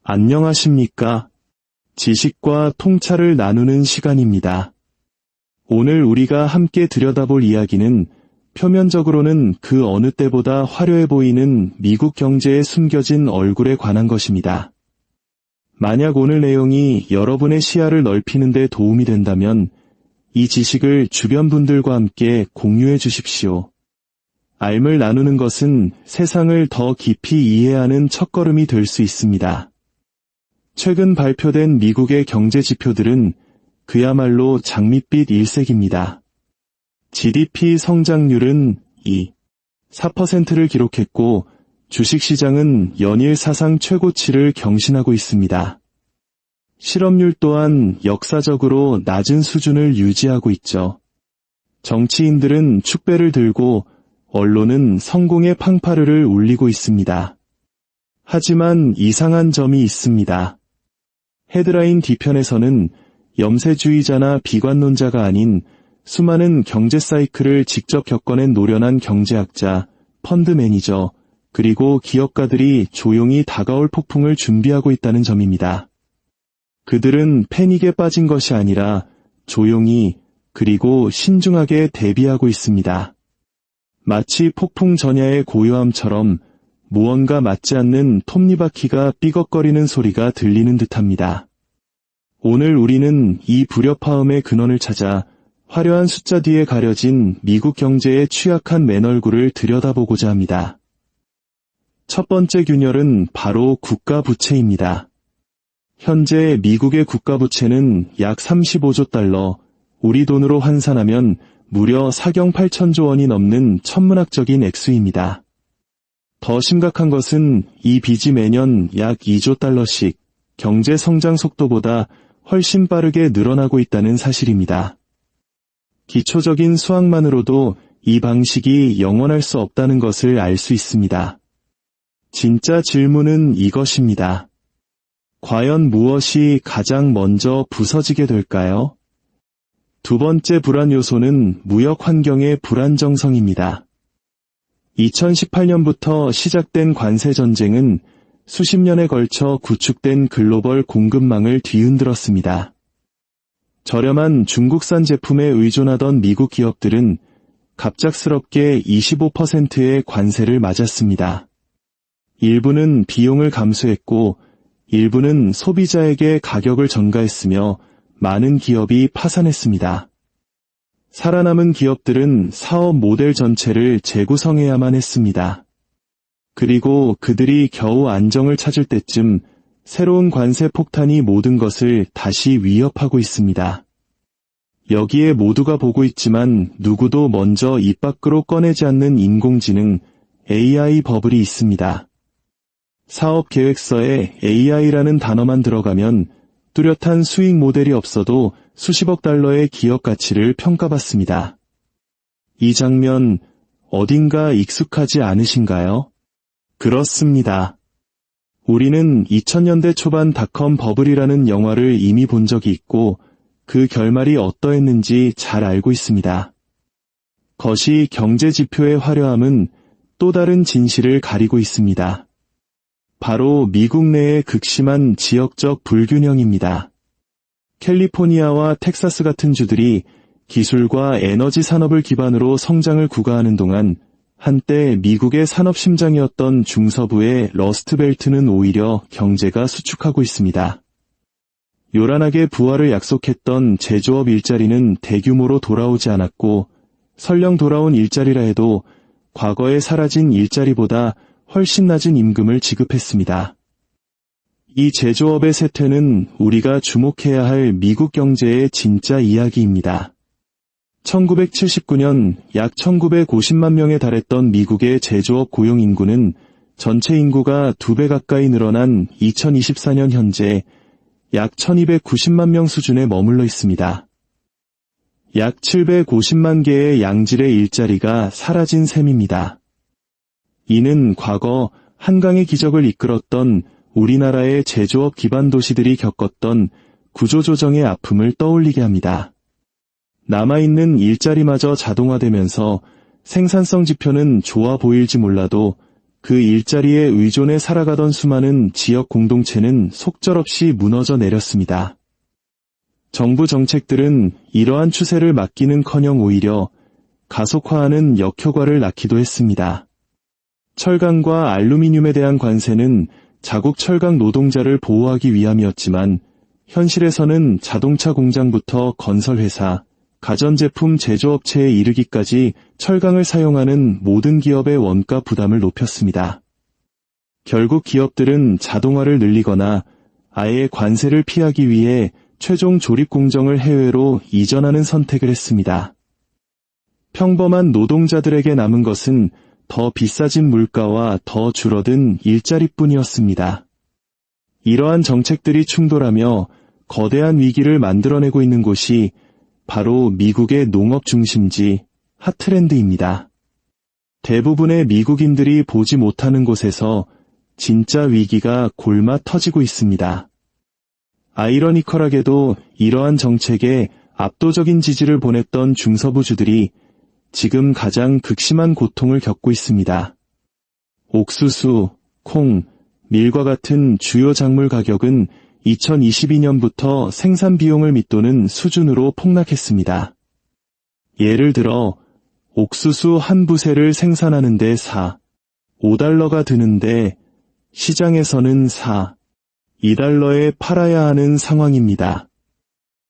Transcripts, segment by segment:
안녕하십니까? 지식과 통찰을 나누는 시간입니다. 오늘 우리가 함께 들여다볼 이야기는 표면적으로는 그 어느 때보다 화려해 보이는 미국 경제의 숨겨진 얼굴에 관한 것입니다. 만약 오늘 내용이 여러분의 시야를 넓히는 데 도움이 된다면 이 지식을 주변 분들과 함께 공유해 주십시오. 알을 나누는 것은 세상을 더 깊이 이해하는 첫걸음이 될 수 있습니다. 최근 발표된 미국의 경제 지표들은 그야말로 장밋빛 일색입니다. GDP 성장률은 4%를 기록했고 주식시장은 연일 사상 최고치를 경신하고 있습니다. 실업률 또한 역사적으로 낮은 수준을 유지하고 있죠. 정치인들은 축배를 들고 언론은 성공의 팡파르를 울리고 있습니다. 하지만 이상한 점이 있습니다. 헤드라인 뒤편에서는 염세주의자나 비관론자가 아닌 수많은 경제 사이클을 직접 겪어낸 노련한 경제학자, 펀드 매니저, 그리고 기업가들이 조용히 다가올 폭풍을 준비하고 있다는 점입니다. 그들은 패닉에 빠진 것이 아니라 조용히 그리고 신중하게 대비하고 있습니다. 마치 폭풍 전야의 고요함처럼 무언가 맞지 않는 톱니바퀴가 삐걱거리는 소리가 들리는 듯합니다. 오늘 우리는 이 불협화음의 근원을 찾아 화려한 숫자 뒤에 가려진 미국 경제의 취약한 맨얼굴을 들여다보고자 합니다. 첫 번째 균열은 바로 국가 부채입니다. 현재 미국의 국가 부채는 약 35조 달러, 우리 돈으로 환산하면 무려 4경 8천조 원이 넘는 천문학적인 액수입니다. 더 심각한 것은 이 빚이 매년 약 2조 달러씩 경제 성장 속도보다 훨씬 빠르게 늘어나고 있다는 사실입니다. 기초적인 수학만으로도 이 방식이 영원할 수 없다는 것을 알 수 있습니다. 진짜 질문은 이것입니다. 과연 무엇이 가장 먼저 부서지게 될까요? 두 번째 불안 요소는 무역 환경의 불안정성입니다. 2018년부터 시작된 관세 전쟁은 수십 년에 걸쳐 구축된 글로벌 공급망을 뒤흔들었습니다. 저렴한 중국산 제품에 의존하던 미국 기업들은 갑작스럽게 25%의 관세를 맞았습니다. 일부는 비용을 감수했고 일부는 소비자에게 가격을 전가했으며 많은 기업이 파산했습니다. 살아남은 기업들은 사업 모델 전체를 재구성해야만 했습니다. 그리고 그들이 겨우 안정을 찾을 때쯤 새로운 관세 폭탄이 모든 것을 다시 위협하고 있습니다. 여기에 모두가 보고 있지만 누구도 먼저 입 밖으로 꺼내지 않는 인공지능 AI 버블이 있습니다. 사업 계획서에 AI라는 단어만 들어가면 뚜렷한 수익 모델이 없어도 수십억 달러의 기업 가치를 평가받습니다. 이 장면 어딘가 익숙하지 않으신가요? 그렇습니다. 우리는 2000년대 초반 닷컴 버블이라는 영화를 이미 본 적이 있고 그 결말이 어떠했는지 잘 알고 있습니다. 거시 경제 지표의 화려함은 또 다른 진실을 가리고 있습니다. 바로 미국 내의 극심한 지역적 불균형입니다. 캘리포니아와 텍사스 같은 주들이 기술과 에너지 산업을 기반으로 성장을 구가하는 동안 한때 미국의 산업 심장이었던 중서부의 러스트벨트는 오히려 경제가 수축하고 있습니다. 요란하게 부활을 약속했던 제조업 일자리는 대규모로 돌아오지 않았고 설령 돌아온 일자리라 해도 과거에 사라진 일자리보다 훨씬 낮은 임금을 지급했습니다. 이 제조업의 쇠퇴는 우리가 주목해야 할 미국 경제의 진짜 이야기입니다. 1979년 약 1950만 명에 달했던 미국의 제조업 고용 인구는 전체 인구가 2배 가까이 늘어난 2024년 현재 약 1290만 명 수준에 머물러 있습니다. 약 750만 개의 양질의 일자리가 사라진 셈입니다. 이는 과거 한강의 기적을 이끌었던 우리나라의 제조업 기반 도시들이 겪었던 구조조정의 아픔을 떠올리게 합니다. 남아있는 일자리마저 자동화되면서 생산성 지표는 좋아 보일지 몰라도 그 일자리에 의존해 살아가던 수많은 지역 공동체는 속절없이 무너져 내렸습니다. 정부 정책들은 이러한 추세를 막기는커녕 오히려 가속화하는 역효과를 낳기도 했습니다. 철강과 알루미늄에 대한 관세는 자국 철강 노동자를 보호하기 위함이었지만 현실에서는 자동차 공장부터 건설회사, 가전제품 제조업체에 이르기까지 철강을 사용하는 모든 기업의 원가 부담을 높였습니다. 결국 기업들은 자동화를 늘리거나 아예 관세를 피하기 위해 최종 조립 공정을 해외로 이전하는 선택을 했습니다. 평범한 노동자들에게 남은 것은 더 비싸진 물가와 더 줄어든 일자리뿐이었습니다. 이러한 정책들이 충돌하며 거대한 위기를 만들어내고 있는 곳이 바로 미국의 농업 중심지 하트랜드입니다. 대부분의 미국인들이 보지 못하는 곳에서 진짜 위기가 골마 터지고 있습니다. 아이러니컬하게도 이러한 정책에 압도적인 지지를 보냈던 중서부주들이 지금 가장 극심한 고통을 겪고 있습니다. 옥수수, 콩, 밀과 같은 주요 작물 가격은 2022년부터 생산 비용을 밑도는 수준으로 폭락했습니다. 예를 들어 옥수수 한 부세를 생산하는 데 5달러가 드는데 시장에서는 2달러에 팔아야 하는 상황입니다.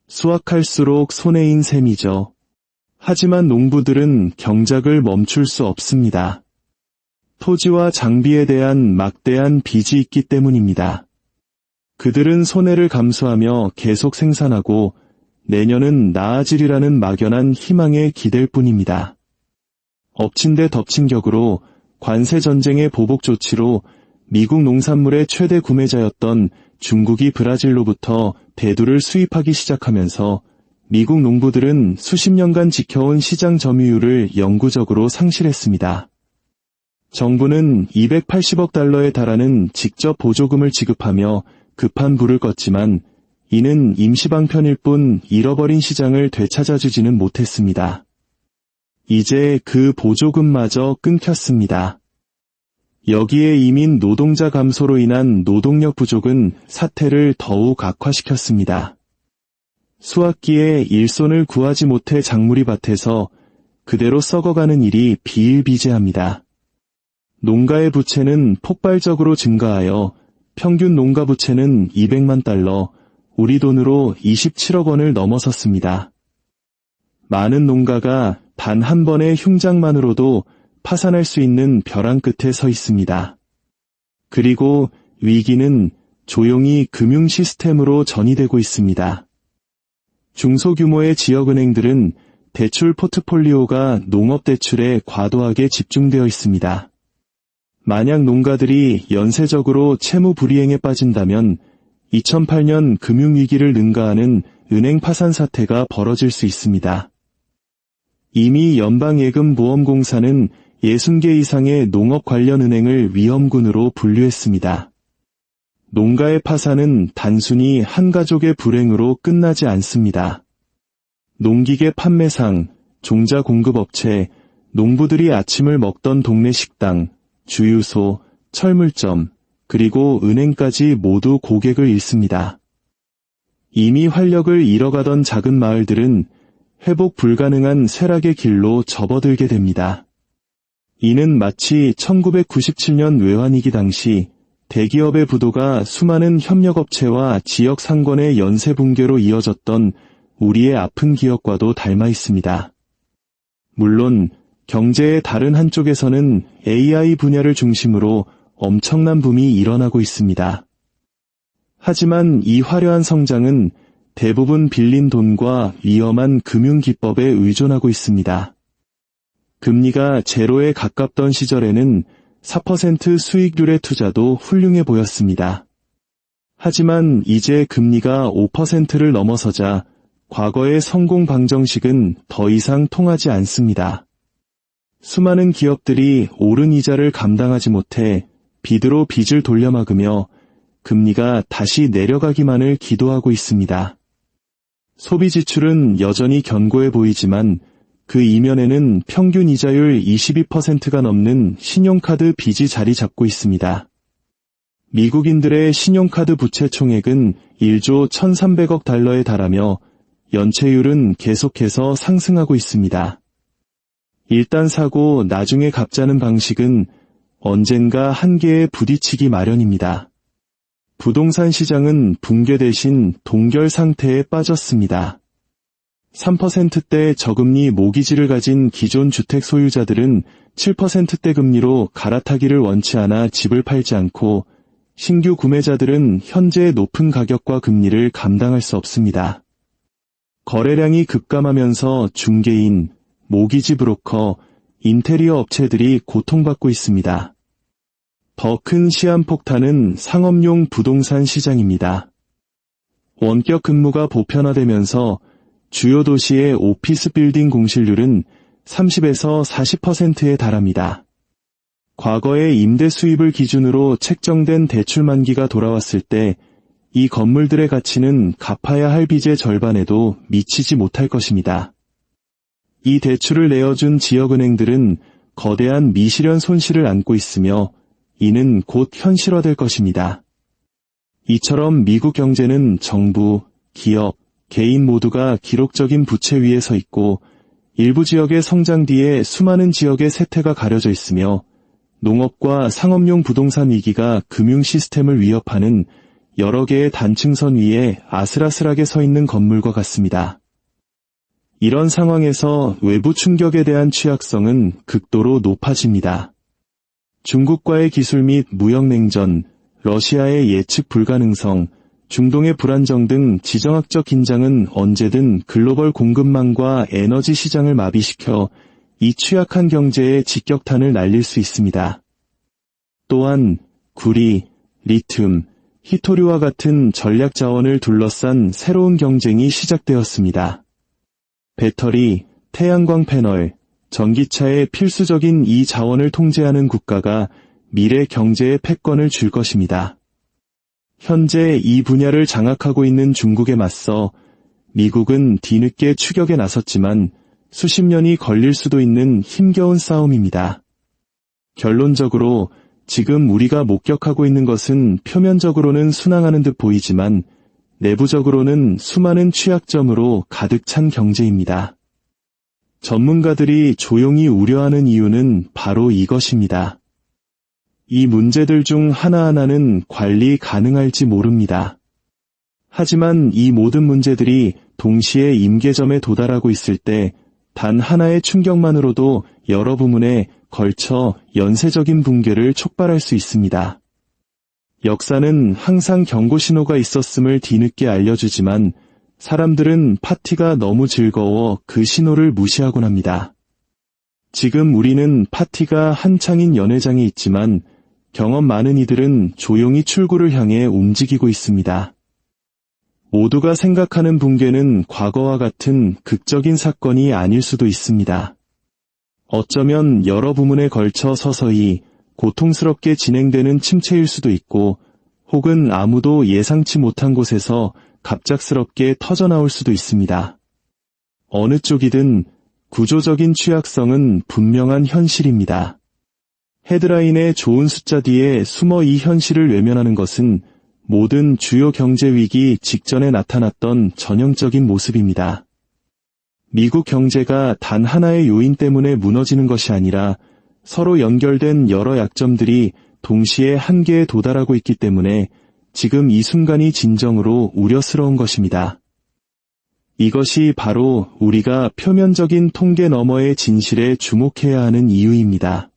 수확할수록 손해인 셈이죠. 하지만 농부들은 경작을 멈출 수 없습니다. 토지와 장비에 대한 막대한 빚이 있기 때문입니다. 그들은 손해를 감수하며 계속 생산하고 내년은 나아지리라는 막연한 희망에 기댈 뿐입니다. 엎친 데 덮친 격으로 관세 전쟁의 보복 조치로 미국 농산물의 최대 구매자였던 중국이 브라질로부터 대두를 수입하기 시작하면서 미국 농부들은 수십 년간 지켜온 시장 점유율을 영구적으로 상실했습니다. 정부는 280억 달러에 달하는 직접 보조금을 지급하며 급한 불을 껐지만 이는 임시방편일 뿐 잃어버린 시장을 되찾아주지는 못했습니다. 이제 그 보조금마저 끊겼습니다. 여기에 이민 노동자 감소로 인한 노동력 부족은 사태를 더욱 악화시켰습니다. 수확기에 일손을 구하지 못해 작물이 밭에서 그대로 썩어가는 일이 비일비재합니다. 농가의 부채는 폭발적으로 증가하여 평균 농가 부채는 200만 달러, 우리 돈으로 27억 원을 넘어섰습니다. 많은 농가가 단 한 번의 흉작만으로도 파산할 수 있는 벼랑 끝에 서 있습니다. 그리고 위기는 조용히 금융 시스템으로 전이되고 있습니다. 중소규모의 지역은행들은 대출 포트폴리오가 농업대출에 과도하게 집중되어 있습니다. 만약 농가들이 연쇄적으로 채무 불이행에 빠진다면 2008년 금융위기를 능가하는 은행 파산 사태가 벌어질 수 있습니다. 이미 연방예금보험공사는 60개 이상의 농업 관련 은행을 위험군으로 분류했습니다. 농가의 파산은 단순히 한 가족의 불행으로 끝나지 않습니다. 농기계 판매상, 종자 공급업체, 농부들이 아침을 먹던 동네 식당, 주유소, 철물점, 그리고 은행까지 모두 고객을 잃습니다. 이미 활력을 잃어가던 작은 마을들은 회복 불가능한 쇠락의 길로 접어들게 됩니다. 이는 마치 1997년 외환위기 당시 대기업의 부도가 수많은 협력업체와 지역 상권의 연쇄 붕괴로 이어졌던 우리의 아픈 기억과도 닮아 있습니다. 물론 경제의 다른 한쪽에서는 AI 분야를 중심으로 엄청난 붐이 일어나고 있습니다. 하지만 이 화려한 성장은 대부분 빌린 돈과 위험한 금융기법에 의존하고 있습니다. 금리가 제로에 가깝던 시절에는 4% 수익률의 투자도 훌륭해 보였습니다. 하지만 이제 금리가 5%를 넘어서자 과거의 성공 방정식은 더 이상 통하지 않습니다. 수많은 기업들이 오른 이자를 감당하지 못해 빚으로 빚을 돌려막으며 금리가 다시 내려가기만을 기도하고 있습니다. 소비 지출은 여전히 견고해 보이지만 그 이면에는 평균 이자율 22%가 넘는 신용카드 빚이 자리 잡고 있습니다. 미국인들의 신용카드 부채 총액은 1조 1,300억 달러에 달하며 연체율은 계속해서 상승하고 있습니다. 일단 사고 나중에 갚자는 방식은 언젠가 한계에 부딪히기 마련입니다. 부동산 시장은 붕괴 대신 동결 상태에 빠졌습니다. 3%대 저금리 모기지를 가진 기존 주택 소유자들은 7%대 금리로 갈아타기를 원치 않아 집을 팔지 않고 신규 구매자들은 현재의 높은 가격과 금리를 감당할 수 없습니다. 거래량이 급감하면서 중개인, 모기지 브로커, 인테리어 업체들이 고통받고 있습니다. 더 큰 시한폭탄은 상업용 부동산 시장입니다. 원격 근무가 보편화되면서 주요 도시의 오피스 빌딩 공실률은 30에서 40%에 달합니다. 과거의 임대 수입을 기준으로 책정된 대출 만기가 돌아왔을 때 이 건물들의 가치는 갚아야 할 빚의 절반에도 미치지 못할 것입니다. 이 대출을 내어준 지역은행들은 거대한 미실현 손실을 안고 있으며 이는 곧 현실화될 것입니다. 이처럼 미국 경제는 정부, 기업, 개인 모두가 기록적인 부채 위에 서 있고 일부 지역의 성장 뒤에 수많은 지역의 쇠퇴가 가려져 있으며 농업과 상업용 부동산 위기가 금융 시스템을 위협하는 여러 개의 단층선 위에 아슬아슬하게 서 있는 건물과 같습니다. 이런 상황에서 외부 충격에 대한 취약성은 극도로 높아집니다. 중국과의 기술 및 무역냉전, 러시아의 예측 불가능성, 중동의 불안정 등 지정학적 긴장은 언제든 글로벌 공급망과 에너지 시장을 마비시켜 이 취약한 경제에 직격탄을 날릴 수 있습니다. 또한 구리, 리튬, 히토류와 같은 전략 자원을 둘러싼 새로운 경쟁이 시작되었습니다. 배터리, 태양광 패널, 전기차의 필수적인 이 자원을 통제하는 국가가 미래 경제의 패권을 줄 것입니다. 현재 이 분야를 장악하고 있는 중국에 맞서 미국은 뒤늦게 추격에 나섰지만 수십 년이 걸릴 수도 있는 힘겨운 싸움입니다. 결론적으로 지금 우리가 목격하고 있는 것은 표면적으로는 순항하는 듯 보이지만 내부적으로는 수많은 취약점으로 가득 찬 경제입니다. 전문가들이 조용히 우려하는 이유는 바로 이것입니다. 이 문제들 중 하나하나는 관리 가능할지 모릅니다. 하지만 이 모든 문제들이 동시에 임계점에 도달하고 있을 때 단 하나의 충격만으로도 여러 부문에 걸쳐 연쇄적인 붕괴를 촉발할 수 있습니다. 역사는 항상 경고 신호가 있었음을 뒤늦게 알려주지만 사람들은 파티가 너무 즐거워 그 신호를 무시하곤 합니다. 지금 우리는 파티가 한창인 연회장에 있지만 경험 많은 이들은 조용히 출구를 향해 움직이고 있습니다. 모두가 생각하는 붕괴는 과거와 같은 극적인 사건이 아닐 수도 있습니다. 어쩌면 여러 부문에 걸쳐 서서히 고통스럽게 진행되는 침체일 수도 있고 혹은 아무도 예상치 못한 곳에서 갑작스럽게 터져나올 수도 있습니다. 어느 쪽이든 구조적인 취약성은 분명한 현실입니다. 헤드라인의 좋은 숫자 뒤에 숨어 이 현실을 외면하는 것은 모든 주요 경제 위기 직전에 나타났던 전형적인 모습입니다. 미국 경제가 단 하나의 요인 때문에 무너지는 것이 아니라 서로 연결된 여러 약점들이 동시에 한계에 도달하고 있기 때문에 지금 이 순간이 진정으로 우려스러운 것입니다. 이것이 바로 우리가 표면적인 통계 너머의 진실에 주목해야 하는 이유입니다.